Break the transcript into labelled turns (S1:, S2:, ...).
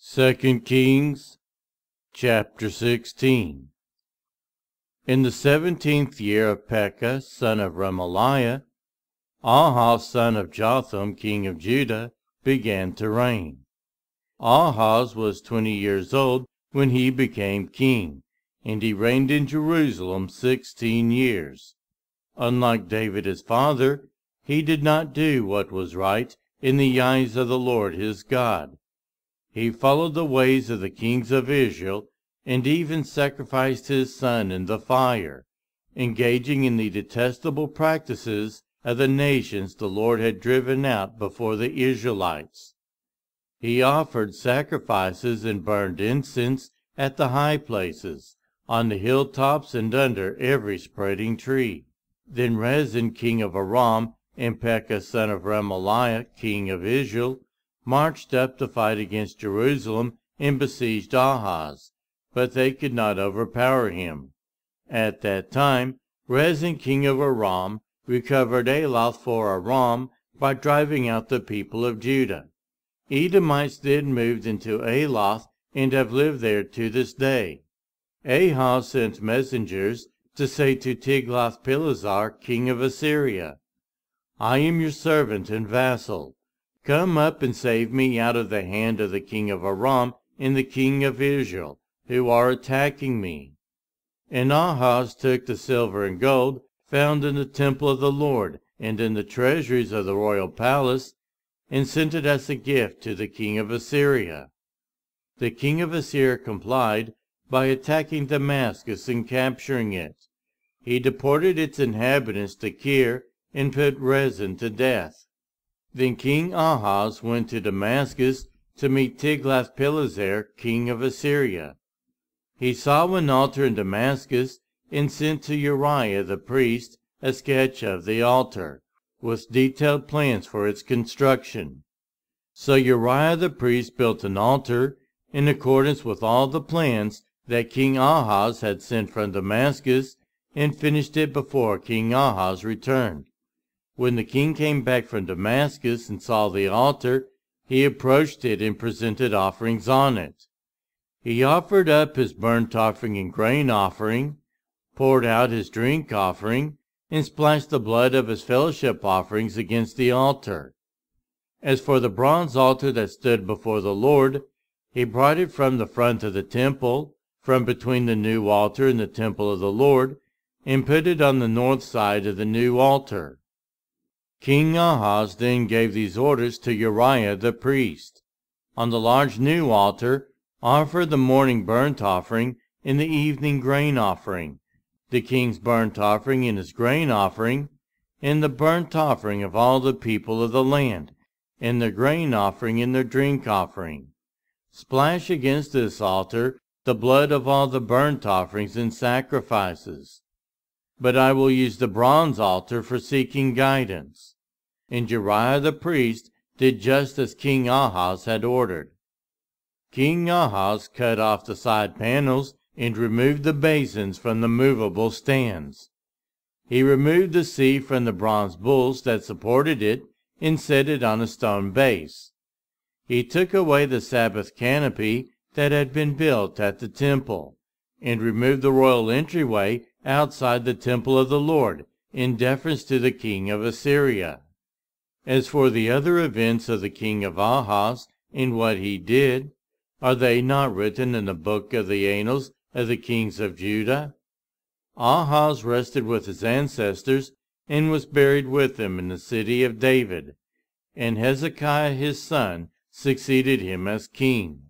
S1: 2 Kings chapter 16. In the 17th year of Pekah, son of Remaliah, Ahaz, son of Jotham, king of Judah, began to reign. Ahaz was 20 years old when he became king, and he reigned in Jerusalem 16 years. Unlike David his father, he did not do what was right in the eyes of the Lord his God. He followed the ways of the kings of Israel, and even sacrificed his son in the fire, engaging in the detestable practices of the nations the Lord had driven out before the Israelites. He offered sacrifices and burned incense at the high places, on the hilltops and under every spreading tree. Then Rezin king of Aram and Pekah son of Remaliah king of Israel marched up to fight against Jerusalem and besieged Ahaz, but they could not overpower him. At that time Rezin king of Aram recovered Elath for Aram by driving out the people of Judah. Edomites then moved into Elath and have lived there to this day. Ahaz sent messengers to say to Tiglath-Pileser king of Assyria, "I am your servant and vassal. Come up and save me out of the hand of the king of Aram and the king of Israel, who are attacking me." And Ahaz took the silver and gold found in the temple of the Lord and in the treasuries of the royal palace, and sent it as a gift to the king of Assyria. The king of Assyria complied by attacking Damascus and capturing it. He deported its inhabitants to Kir and put Rezin to death. Then King Ahaz went to Damascus to meet Tiglath-Pileser king of Assyria. He saw an altar in Damascus and sent to Uriah the priest a sketch of the altar, with detailed plans for its construction. So Uriah the priest built an altar in accordance with all the plans that King Ahaz had sent from Damascus, and finished it before King Ahaz returned. When the king came back from Damascus and saw the altar, he approached it and presented offerings on it. He offered up his burnt offering and grain offering, poured out his drink offering, and splashed the blood of his fellowship offerings against the altar. As for the bronze altar that stood before the Lord, he brought it from the front of the temple, from between the new altar and the temple of the Lord, and put it on the north side of the new altar. King Ahaz then gave these orders to Uriah the priest: "On the large new altar offer the morning burnt offering and the evening grain offering, the king's burnt offering and his grain offering, and the burnt offering of all the people of the land, and their grain offering and their drink offering. Splash against this altar the blood of all the burnt offerings and sacrifices. But I will use the bronze altar for seeking guidance." And Uriah the priest did just as King Ahaz had ordered. King Ahaz cut off the side panels and removed the basins from the movable stands. He removed the sea from the bronze bulls that supported it and set it on a stone base. He took away the Sabbath canopy that had been built at the temple, and removed the royal entryway outside the temple of the Lord in deference to the king of Assyria. As for the other events of the king of Ahaz and what he did, are they not written in the book of the annals of the kings of Judah? Ahaz rested with his ancestors and was buried with them in the city of David, and Hezekiah his son succeeded him as king.